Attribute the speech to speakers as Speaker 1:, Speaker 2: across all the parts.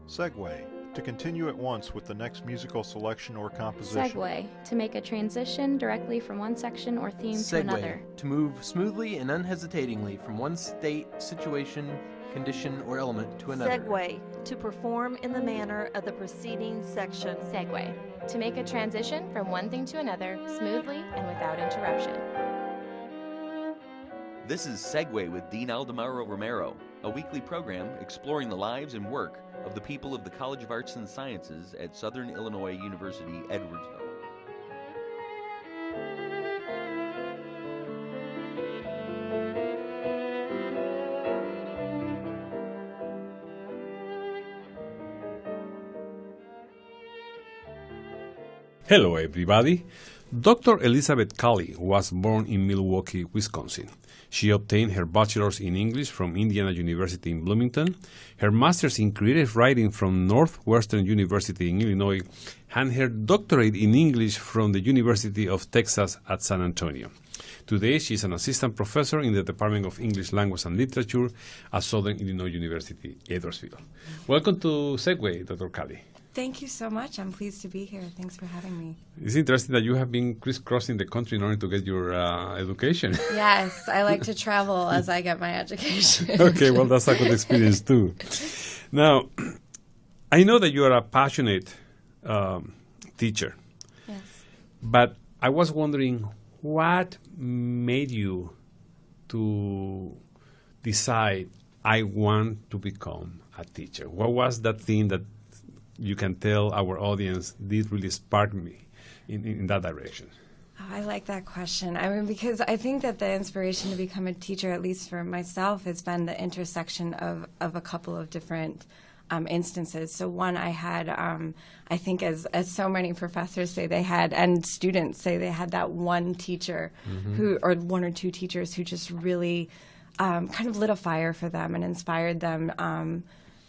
Speaker 1: Segue, to continue at once with the next musical selection or composition.
Speaker 2: Segue, to make a transition directly from one section or theme to another.
Speaker 3: Segue, to move smoothly and unhesitatingly from one state, situation, condition, or element to another.
Speaker 4: Segue, to perform in the manner of the preceding section.
Speaker 2: Segue, to make a transition from one thing to another smoothly and without interruption.
Speaker 5: This is Segue with Dean Aldemaro Romero, a weekly program exploring the lives and work of the people of the College of Arts and Sciences at Southern Illinois University, Edwardsville.
Speaker 6: Hello, everybody. Dr. Elizabeth Cali was born in Milwaukee, Wisconsin. She obtained her bachelor's in English from Indiana University in Bloomington, her master's in creative writing from Northwestern University in Illinois, and her doctorate in English from the University of Texas at San Antonio. Today, she is an assistant professor in the Department of English Language and Literature at Southern Illinois University, Edwardsville. Welcome to Segue, Dr. Cali.
Speaker 7: Thank you so much. I'm pleased to be here. Thanks for having me.
Speaker 6: It's interesting that you have been crisscrossing the country in order to get your education.
Speaker 7: Yes, I like to travel as I get my education.
Speaker 6: Okay, well, that's a good experience too. Now, I know that you are a passionate teacher.
Speaker 7: Yes.
Speaker 6: But I was wondering, what made you to decide, I want to become a teacher? What was that thing that you can tell our audience did really spark me in that direction?
Speaker 7: Oh, I like that question. I mean, because I think that the inspiration to become a teacher, at least for myself, has been the intersection of a couple of different instances. So one, I had, I think as so many professors say they had, and students say they had that one teacher who, or one or two teachers who just really kind of lit a fire for them and inspired them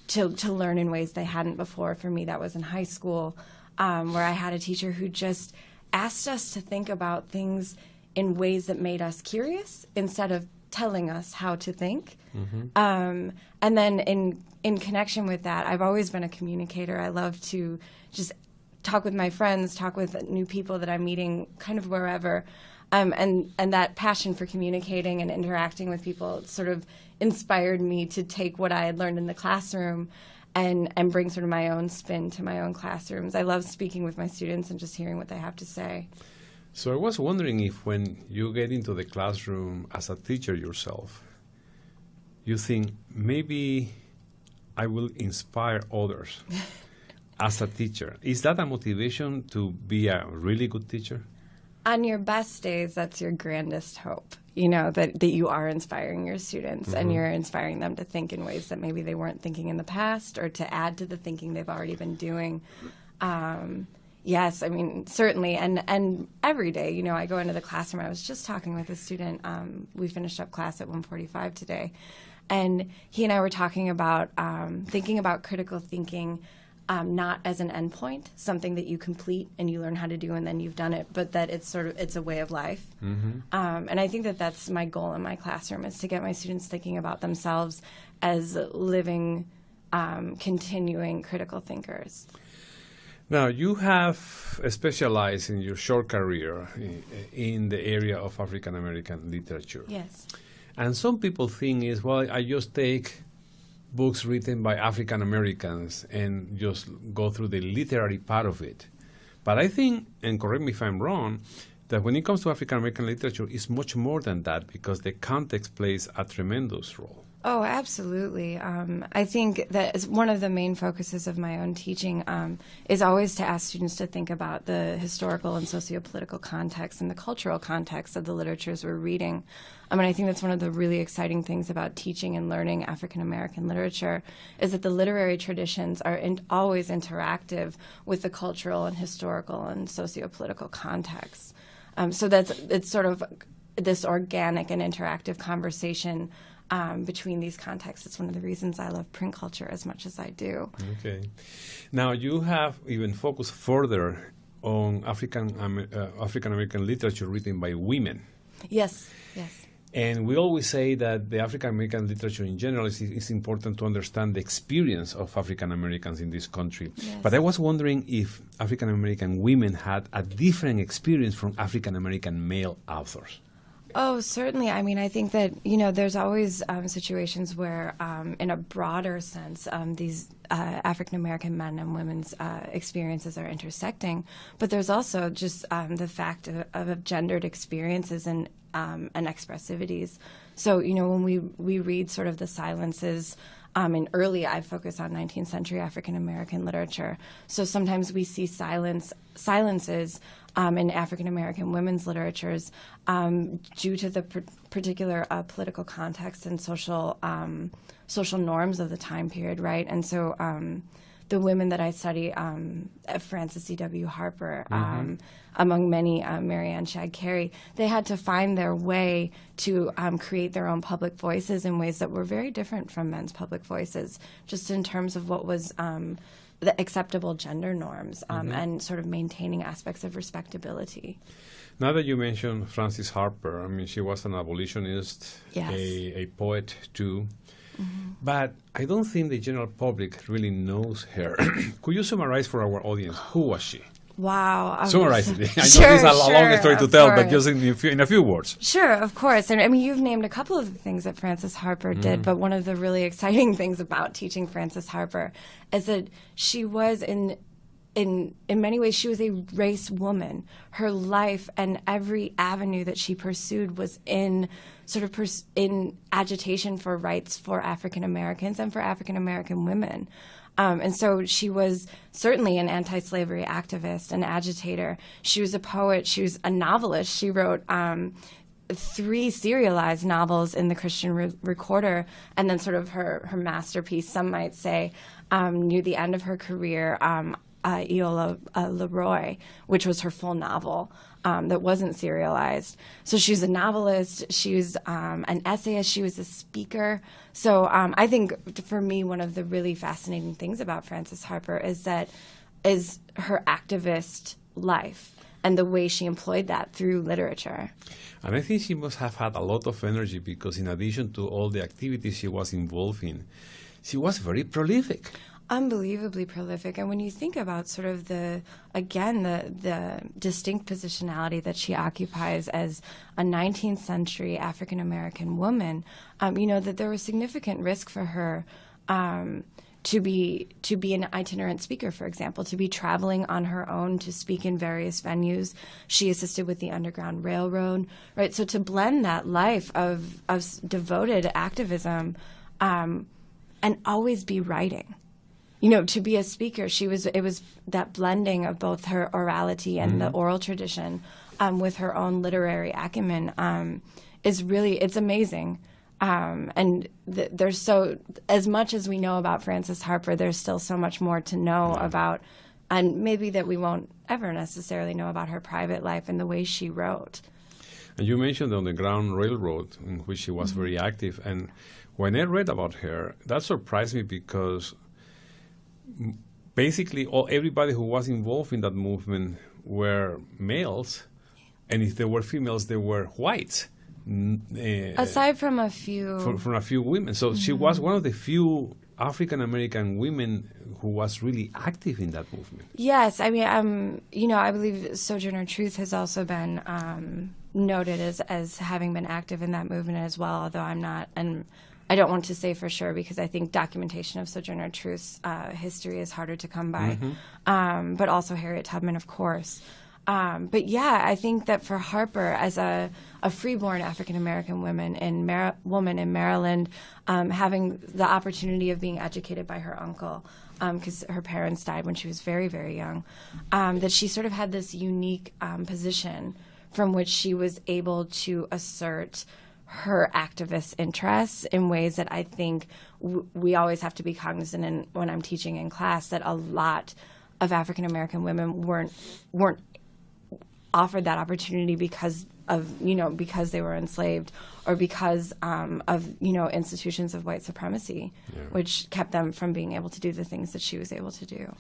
Speaker 7: to learn in ways they hadn't before. For me, that was in high school, where I had a teacher who just asked us to think about things in ways that made us curious instead of telling us how to think. And then in connection with that, I've always been a communicator. I love to just talk with my friends, talk with new people that I'm meeting kind of wherever. And that passion for communicating and interacting with people sort of inspired me to take what I had learned in the classroom and bring sort of my own spin to my own classrooms. I love speaking with my students and just hearing what they have to say.
Speaker 6: So I was wondering if when you get into the classroom as a teacher yourself, you think, maybe I will inspire others as a teacher. Is that a motivation to be a really good teacher?
Speaker 7: On your best days, that's your grandest hope, you know, that you are inspiring your students and you're inspiring them to think in ways that maybe they weren't thinking in the past or to add to the thinking they've already been doing. Yes, I mean, certainly. And every day, you know, I go into the classroom. I was just talking with a student. We finished up class at 1:45 today. And he and I were talking about thinking about critical thinking not as an endpoint, something that you complete and you learn how to do and then you've done it, but that it's a way of life. And I think that that's my goal in my classroom, is to get my students thinking about themselves as living, continuing critical thinkers.
Speaker 6: Now, you have specialized in your short career in the area of African American literature.
Speaker 7: Yes.
Speaker 6: And some people think is, well, I just take books written by African Americans and just go through the literary part of it. But I think, and correct me if I'm wrong, that when it comes to African American literature, it's much more than that, because the context plays a tremendous role.
Speaker 7: Oh, absolutely. I think that is one of the main focuses of my own teaching is always to ask students to think about the historical and sociopolitical context and the cultural context of the literatures we're reading. And I think that's one of the really exciting things about teaching and learning African American literature, is that the literary traditions are always interactive with the cultural and historical and sociopolitical context. So it's sort of this organic and interactive conversation between these contexts. It's one of the reasons I love print culture as much as I do.
Speaker 6: Okay. Now, you have even focused further on African American literature written by women.
Speaker 7: Yes, yes.
Speaker 6: And we always say that the African American literature in general is important to understand the experience of African Americans in this country.
Speaker 7: Yes.
Speaker 6: But I was wondering if African American women had a different experience from African American male authors.
Speaker 7: Oh, certainly. I mean, I think that, there's always situations where, in a broader sense, these African-American men and women's experiences are intersecting. But there's also just the fact of gendered experiences and expressivities. So, when we read sort of the silences, and early I focus on 19th century African-American literature. So sometimes we see silences in African-American women's literatures due to the particular political context and social norms of the time period, right? And so the women that I study, Frances C.W. Harper, among many, Marianne Shagg Carey, they had to find their way to create their own public voices in ways that were very different from men's public voices, just in terms of what was the acceptable gender norms and sort of maintaining aspects of respectability.
Speaker 6: Now that you mentioned Frances Harper, I mean, she was an abolitionist,
Speaker 7: Yes.
Speaker 6: a poet too. But I don't think the general public really knows her. Could you summarize for our audience, who was she?
Speaker 7: Wow.
Speaker 6: Summarize it. I know
Speaker 7: Sure,
Speaker 6: this is a long story to
Speaker 7: of
Speaker 6: tell, but
Speaker 7: course.
Speaker 6: just in a few words.
Speaker 7: Sure, of course. And I mean, you've named a couple of the things that Frances Harper did, but one of the really exciting things about teaching Frances Harper is that she was in many ways, she was a race woman. Her life and every avenue that she pursued was in sort of in agitation for rights for African Americans and for African American women. And so she was certainly an anti-slavery activist, an agitator. She was a poet. She was a novelist. She wrote 3 serialized novels in the Christian Recorder, and then sort of her masterpiece, some might say, near the end of her career, Iola Leroy, which was her full novel that wasn't serialized. So she was a novelist, she was an essayist, she was a speaker. So I think for me, one of the really fascinating things about Frances Harper is her activist life and the way she employed that through literature.
Speaker 6: And I think she must have had a lot of energy because in addition to all the activities she was involved in, she was very prolific.
Speaker 7: Unbelievably prolific. And when you think about sort of the distinct positionality that she occupies as a 19th century African American woman, that there was significant risk for her to be an itinerant speaker, for example, to be traveling on her own to speak in various venues. She assisted with the Underground Railroad, right? So to blend that life of devoted activism and always be writing. To be a speaker, it was that blending of both her orality and the oral tradition with her own literary acumen it's amazing. And there's as much as we know about Frances Harper, there's still so much more to know about, and maybe that we won't ever necessarily know about her private life and the way she wrote.
Speaker 6: And you mentioned the Underground Railroad, in which she was very active. And when I read about her, that surprised me because basically everybody who was involved in that movement were males, and if there were females, they were whites.
Speaker 7: Aside from a few...
Speaker 6: From a few women. So she was one of the few African-American women who was really active in that movement.
Speaker 7: Yes. I mean, I believe Sojourner Truth has also been noted as having been active in that movement as well, although I'm not... and I don't want to say for sure because I think documentation of Sojourner Truth's history is harder to come by, but also Harriet Tubman, of course. But yeah, I think that for Harper, as a freeborn African-American woman in Maryland, having the opportunity of being educated by her uncle, because her parents died when she was very, very young, that she sort of had this unique position from which she was able to assert her activist interests in ways that I think we always have to be cognizant in when I'm teaching in class, that a lot of African American women weren't offered that opportunity because they were enslaved or because of institutions of white supremacy, which kept them from being able to do the things that she was able to do.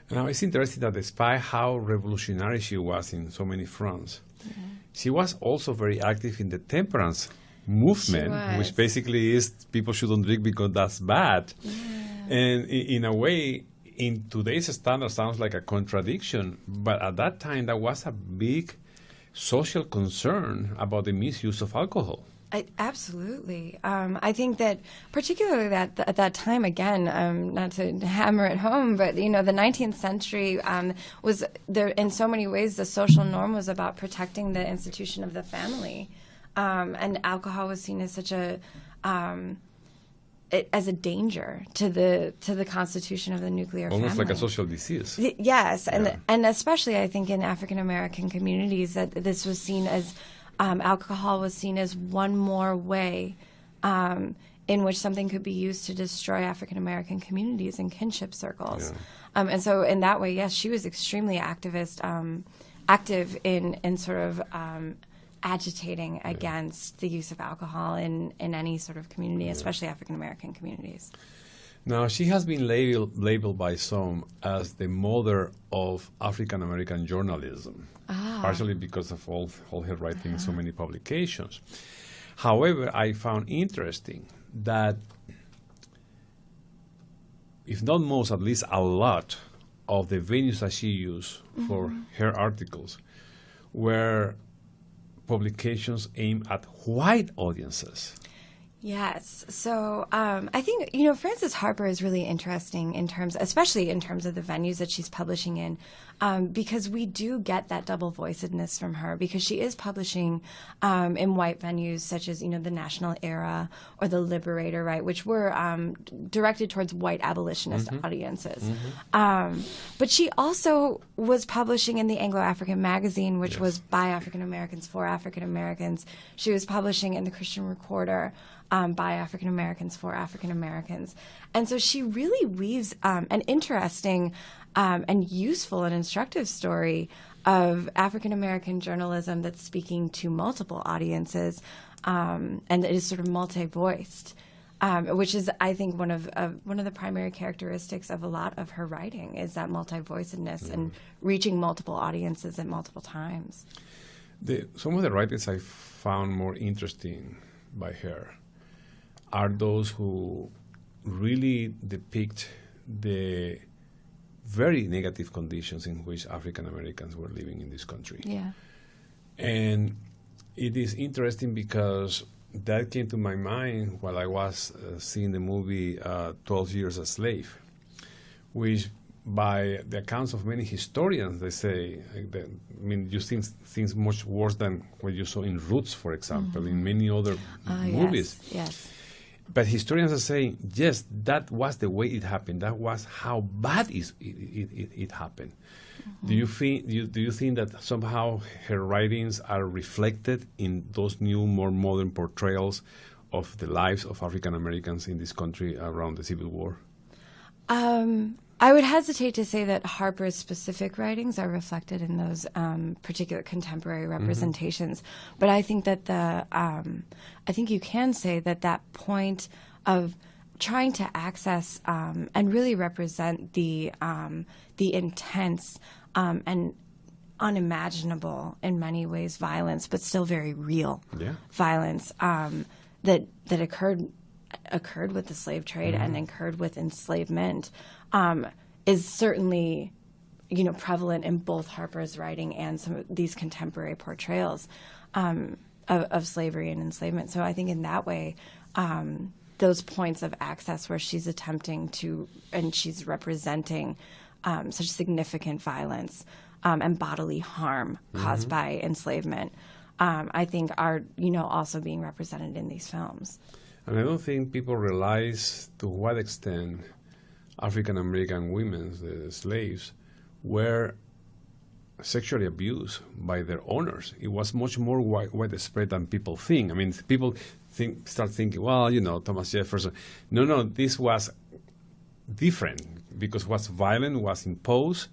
Speaker 6: Now, it's interesting that despite how revolutionary she was in so many fronts, she was also very active in the temperance movement, which basically is people shouldn't drink because that's bad. Yeah. And in a way, in today's standard, sounds like a contradiction, but at that time, that was a big social concern about the misuse of alcohol.
Speaker 7: Absolutely. I think that particularly at that time, again, not to hammer it home, but, the 19th century was there in so many ways the social norm was about protecting the institution of the family. And alcohol was seen as such as a danger to the constitution of the nuclear family.
Speaker 6: Almost like a social disease.
Speaker 7: Yes, and especially I think in African American communities that this was seen as alcohol was seen as one more way in which something could be used to destroy African American communities and kinship circles. Yeah. And so in that way, yes, she was extremely active in sort of agitating against the use of alcohol in any sort of community, especially African American communities.
Speaker 6: Now, she has been labeled by some as the mother of African American journalism, partially because of all her writing in so many publications. However, I found interesting that, if not most, at least a lot of the venues that she used for her articles were publications aimed at white audiences.
Speaker 7: Yes. So I think, Frances Harper is really interesting especially in terms of the venues that she's publishing in, because we do get that double voicedness from her, because she is publishing in white venues such as, the National Era or the Liberator, right, which were directed towards white abolitionist audiences. But she also was publishing in the Anglo-African magazine, which was by African Americans for African Americans. She was publishing in the Christian Recorder, by African Americans for African Americans. And so she really weaves an interesting and useful and instructive story of African American journalism that's speaking to multiple audiences, and it is sort of multi-voiced, which is, I think, one of the primary characteristics of a lot of her writing is that multi-voicedness and reaching multiple audiences at multiple times.
Speaker 6: Some of the writings I found more interesting by her are those who really depict the very negative conditions in which African Americans were living in this country.
Speaker 7: Yeah.
Speaker 6: And it is interesting because that came to my mind while I was seeing the movie 12 Years a Slave, which by the accounts of many historians, they say, you see things much worse than what you saw in Roots, for example, in many other movies.
Speaker 7: Yes.
Speaker 6: But historians are saying, yes, that was the way it happened. That was how bad it happened. Do you think that somehow her writings are reflected in those new, more modern portrayals of the lives of African Americans in this country around the Civil War?
Speaker 7: I would hesitate to say that Harper's specific writings are reflected in those particular contemporary representations, but I think that I think you can say that point of trying to access and really represent the intense and unimaginable in many ways violence, but still very real violence that occurred with the slave trade and occurred with enslavement is certainly, prevalent in both Harper's writing and some of these contemporary portrayals of slavery and enslavement. So I think in that way, those points of access where she's attempting to, and she's representing such significant violence and bodily harm caused by enslavement, I think are, also being represented in these films.
Speaker 6: And I don't think people realize to what extent African American women, the slaves, were sexually abused by their owners. It was much more widespread than people think. I mean, people start thinking, well, Thomas Jefferson. No, this was different because what's violent was imposed,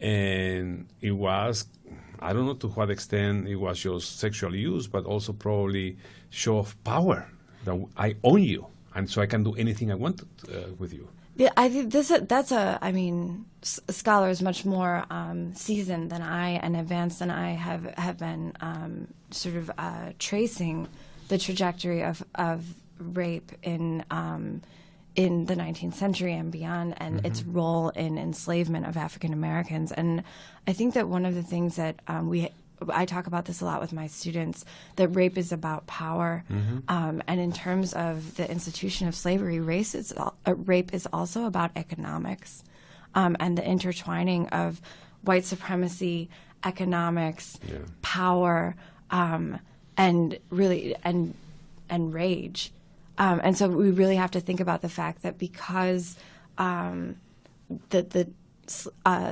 Speaker 6: and it was, I don't know to what extent it was just sexual use, but also probably show of power. That I own you, and so I can do anything I want with you.
Speaker 7: Yeah, I think scholars much more seasoned than I and advanced than I have been sort of tracing the trajectory of rape in the 19th century and beyond, and its role in enslavement of African Americans. And I think that one of the things that I talk about this a lot with my students, that rape is about power. And in terms of the institution of slavery, rape is also about economics, and the intertwining of white supremacy, economics, power, and really and rage. And so we really have to think about the fact that because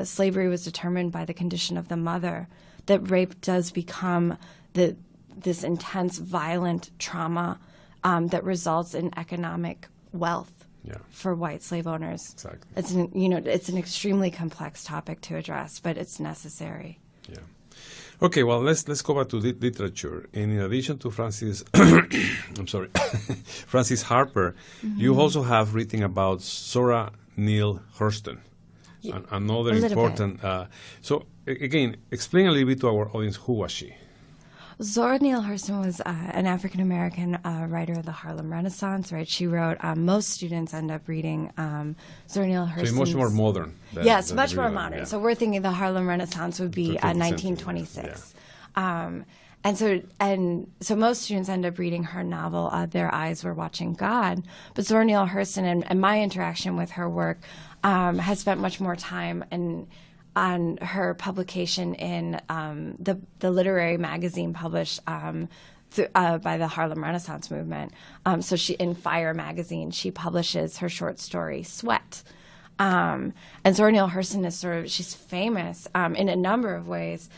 Speaker 7: slavery was determined by the condition of the mother, that rape does become this intense, violent trauma that results in economic wealth for white slave owners.
Speaker 6: Exactly.
Speaker 7: It's an extremely complex topic to address, but it's necessary.
Speaker 6: Yeah. Okay, well, let's go back to literature. And in addition to Francis, Francis Harper, you also have written about Zora Neale Hurston, another important. So again, explain a little bit to our audience, who was she?
Speaker 7: Zora Neale Hurston was an African-American writer of the Harlem Renaissance, right? She wrote, most students end up reading Zora Neale Hurston.
Speaker 6: So much more modern.
Speaker 7: Yes, much more modern. Yeah. So we're thinking the Harlem Renaissance would be 1926. Yeah. And so most students end up reading her novel, Their Eyes Were Watching God. But Zora Neale Hurston, and my interaction with her work, has spent much more time on her publication in the literary magazine published by the Harlem Renaissance movement. So in Fire magazine, she publishes her short story, Sweat. And Zora Neale Hurston is she's famous in a number of ways.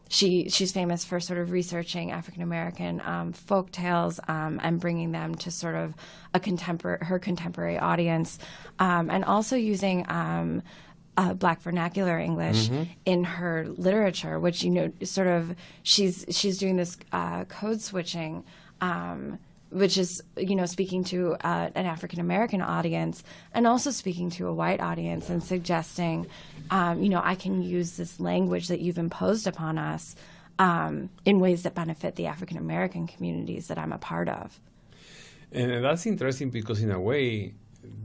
Speaker 7: She's famous for sort of researching African-American folk tales and bringing them to sort of her contemporary audience, and also using Black vernacular English in her literature, which sort of she's doing this code switching, which is speaking to an African American audience and also speaking to a white audience and suggesting, I can use this language that you've imposed upon us in ways that benefit the African American communities that I'm a part of.
Speaker 6: And that's interesting because in a way,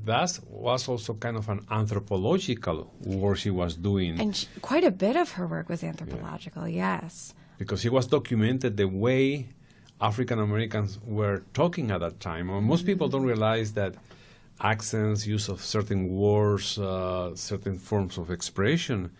Speaker 6: that was also kind of an anthropological work she was doing.
Speaker 7: And quite a bit of her work was anthropological, yes.
Speaker 6: Because she was documented the way African Americans were talking at that time. Most people don't realize that accents, use of certain words, certain forms of expression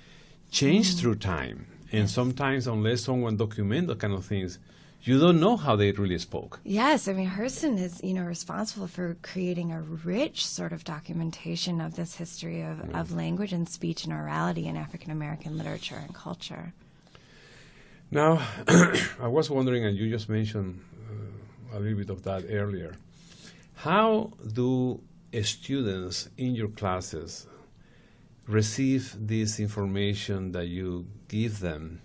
Speaker 6: change through time. And sometimes, unless someone documents those kind of things, you don't know how they really spoke.
Speaker 7: Yes, I mean, Hurston is, responsible for creating a rich sort of documentation of this history of language and speech and orality in African American literature and culture.
Speaker 6: Now, I was wondering, and you just mentioned a little bit of that earlier, how do students in your classes receive this information that you give them?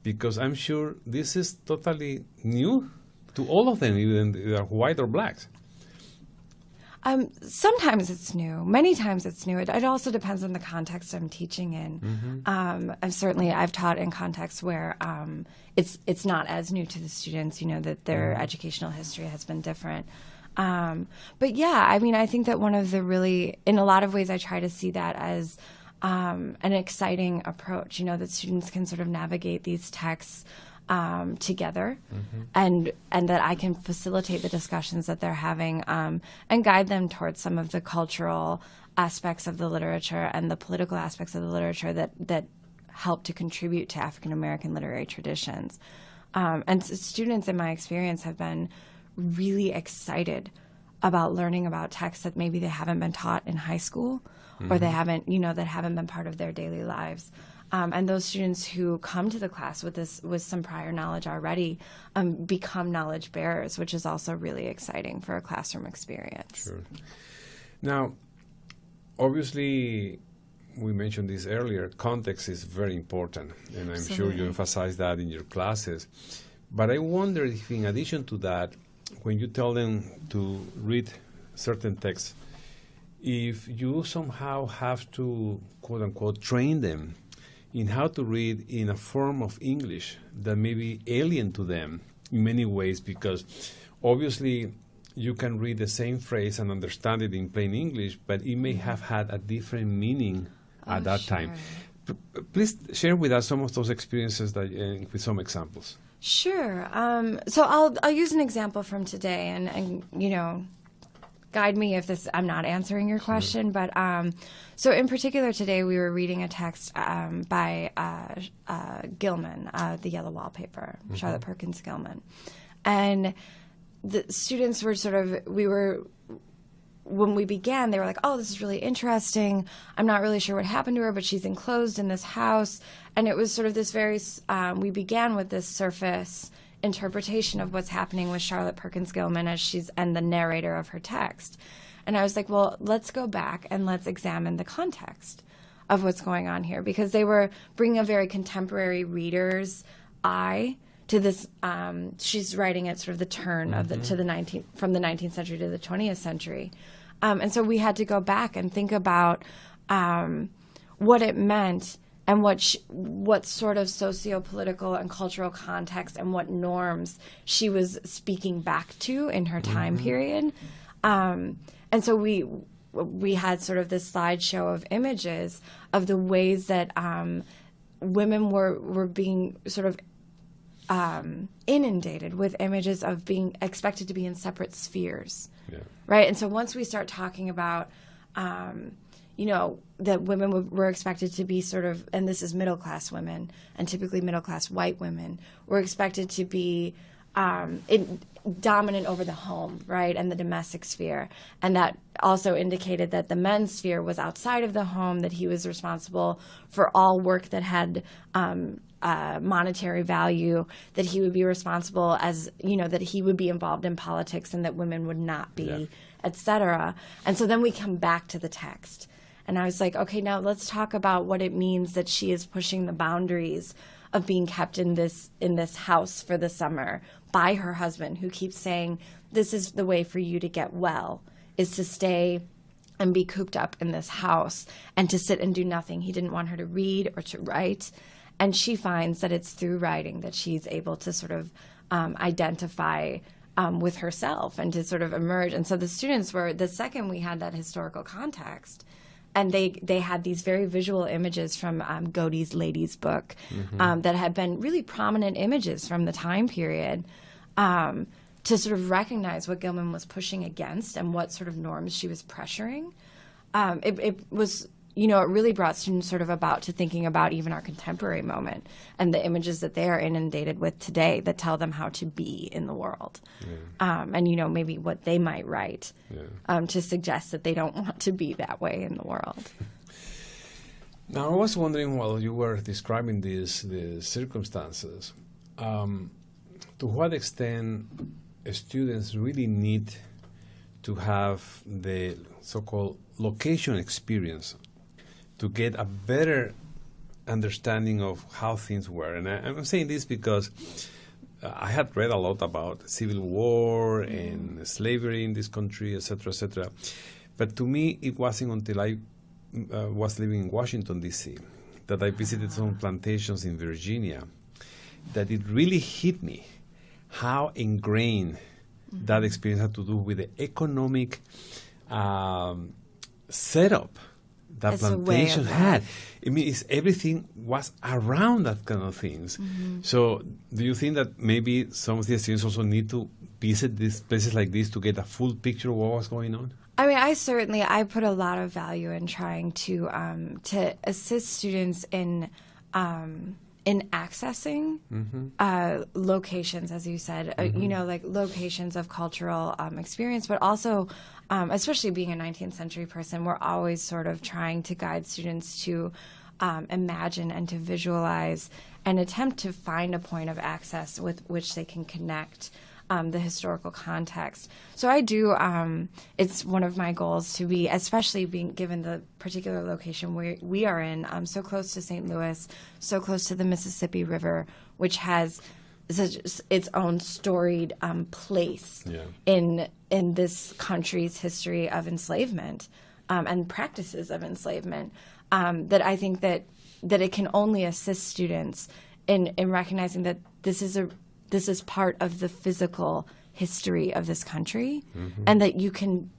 Speaker 6: Because I'm sure this is totally new to all of them, even if they're white or black.
Speaker 7: Sometimes it's new. Many times it's new. It also depends on the context I'm teaching in. I've taught in contexts where it's not as new to the students, that their educational history has been different. But yeah, I mean, I think that one of the in a lot of ways, I try to see that as an exciting approach, that students can sort of navigate these texts together, and that I can facilitate the discussions that they're having and guide them towards some of the cultural aspects of the literature and the political aspects of the literature that help to contribute to African American literary traditions. And students, in my experience, have been really excited about learning about texts that maybe they haven't been taught in high school, or they haven't, that haven't been part of their daily lives. And those students who come to the class with some prior knowledge already become knowledge bearers, which is also really exciting for a classroom experience.
Speaker 6: Sure. Now, obviously, we mentioned this earlier, context is very important, and I'm sure you emphasize that in your classes. But I wonder if, in addition to that, when you tell them to read certain texts, if you somehow have to, quote-unquote, train them in how to read in a form of English that may be alien to them, in many ways, because obviously you can read the same phrase and understand it in plain English, but it may have had a different meaning at that time. Please share with us some of those experiences that, with some examples.
Speaker 7: Sure. So I'll use an example from today, and you know, guide me if I'm not answering your question. But so in particular today, we were reading a text by Gilman, The Yellow Wallpaper, Charlotte Perkins Gilman, and the students were when we began, they were like, oh, this is really interesting. I'm not really sure what happened to her, but she's enclosed in this house. And it was sort of this very, we began with this surface interpretation of what's happening with Charlotte Perkins Gilman and the narrator of her text. And I was like, well, let's go back and let's examine the context of what's going on here, because they were bringing a very contemporary reader's eye to this. She's writing at sort of the turn of from the 19th century to the 20th century. And so we had to go back and think about what it meant and what sort of socio-political and cultural context and what norms she was speaking back to in her time period. And so we had sort of this slideshow of images of the ways that women were being sort of inundated with images of being expected to be in separate spheres, right? And so once we start talking about, that women were expected to be sort of, and this is middle-class women, and typically middle-class white women, were expected to be dominant over the home, right, and the domestic sphere. And that also indicated that the men's sphere was outside of the home, that he was responsible for all work that had monetary value, that he would be responsible that he would be involved in politics and that women would not be, etc. And so then we come back to the text. And I was like, okay, now let's talk about what it means that she is pushing the boundaries of being kept in this house for the summer by her husband, who keeps saying, this is the way for you to get well, is to stay and be cooped up in this house and to sit and do nothing. He didn't want her to read or to write. And she finds that it's through writing that she's able to sort of identify with herself and to sort of emerge. And so the students were, the second we had that historical context, and they had these very visual images from Godey's Ladies book that had been really prominent images from the time period to sort of recognize what Gilman was pushing against and what sort of norms she was pressuring. It was, it really brought students sort of about to thinking about even our contemporary moment and the images that they are inundated with today that tell them how to be in the world. And, maybe what they might write to suggest that they don't want to be that way in the world.
Speaker 6: Now, I was wondering while you were describing the circumstances, to what extent students really need to have the so-called location experience to get a better understanding of how things were. And I'm saying this because I had read a lot about civil war and slavery in this country, etc., etc. But to me, it wasn't until I was living in Washington, D.C., that I visited some plantations in Virginia, that it really hit me how ingrained that experience had to do with the economic setup that
Speaker 7: It's
Speaker 6: plantation had. I mean, everything was around that kind of things. So do you think that maybe some of the students also need to visit these places like this to get a full picture of what was going on?
Speaker 7: I mean, I put a lot of value in trying to assist students in accessing locations, as you said, like locations of cultural experience, but also, especially being a 19th century person, we're always sort of trying to guide students to imagine and to visualize and attempt to find a point of access with which they can connect the historical context. So I do, it's one of my goals to be, especially being given the particular location where we are in, so close to St. Louis, so close to the Mississippi River, which has its own storied place in this country's history of enslavement and practices of enslavement, that I think that it can only assist students in recognizing that this is this is part of the physical history of this country, and that you can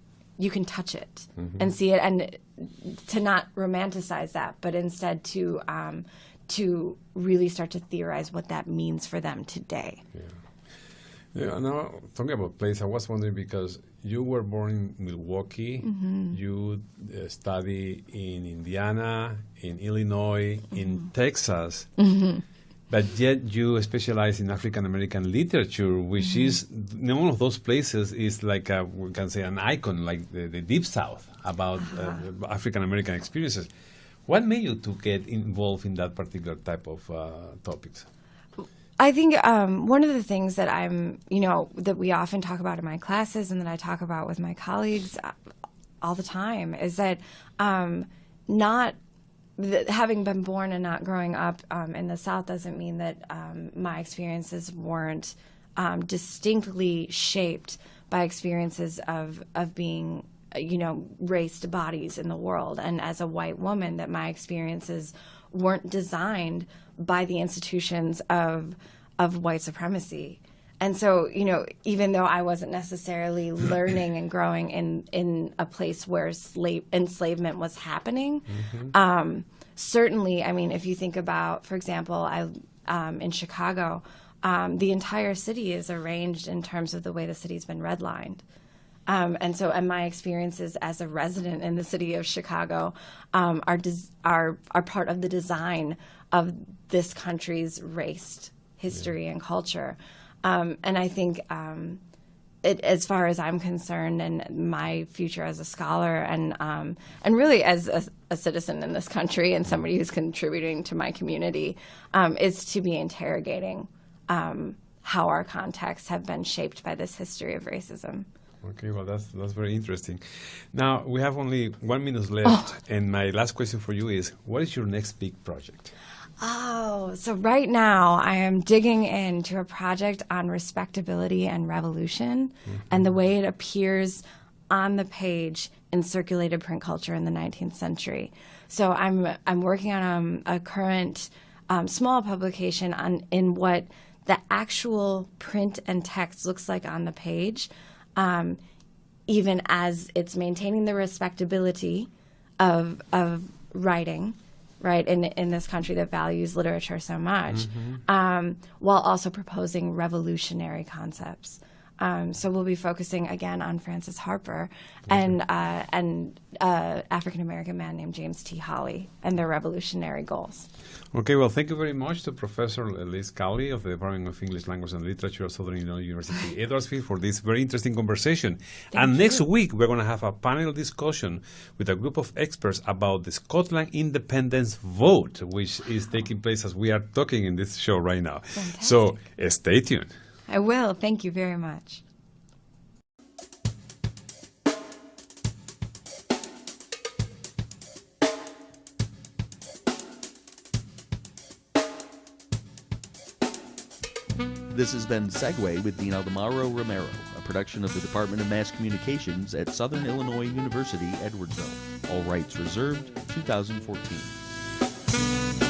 Speaker 7: touch it and see it, and to not romanticize that, but instead to really start to theorize what that means for them today.
Speaker 6: Yeah, now talking about place, I was wondering because you were born in Milwaukee, you study in Indiana, in Illinois, in Texas, but yet you specialize in African American literature, which is one of those places is like we can say an icon, like the Deep South about African American experiences. What made you to get involved in that particular type of topics?
Speaker 7: I think one of the things that that we often talk about in my classes and that I talk about with my colleagues all the time is that having been born and not growing up in the South doesn't mean that my experiences weren't distinctly shaped by experiences of being, raced bodies in the world. And as a white woman, that my experiences weren't designed by the institutions of white supremacy. And so, even though I wasn't necessarily learning and growing in a place where enslavement was happening, certainly, I mean, if you think about, for example, in Chicago, the entire city is arranged in terms of the way the city's been redlined. And my experiences as a resident in the city of Chicago are part of the design of this country's race, history, and culture. And I think, as far as I'm concerned, and my future as a scholar, and really as a citizen in this country, and somebody who's contributing to my community, is to be interrogating how our contexts have been shaped by this history of racism.
Speaker 6: Okay, well, that's very interesting. Now, we have only 1 minute left, and my last question for you is, what is your next big project?
Speaker 7: So right now I am digging into a project on respectability and revolution and the way it appears on the page in circulated print culture in the 19th century. So I'm working on a current small publication in what the actual print and text looks like on the page, even as it's maintaining the respectability of writing, right, in this country that values literature so much, while also proposing revolutionary concepts. So we'll be focusing again on Francis Harper and African American man named James T. Holly and their revolutionary goals.
Speaker 6: Okay, well, thank you very much to Professor Liz Cali of the Department of English Language and Literature at Southern Illinois University, Edwardsville, for this very interesting conversation. Next week, we're going to have a panel discussion with a group of experts about the Scotland independence vote, which is taking place as we are talking in this show right now. Fantastic. So stay tuned.
Speaker 7: I will. Thank you very much.
Speaker 5: This has been Segue with Dean Aldemaro Romero, a production of the Department of Mass Communications at Southern Illinois University, Edwardsville. All rights reserved, 2014.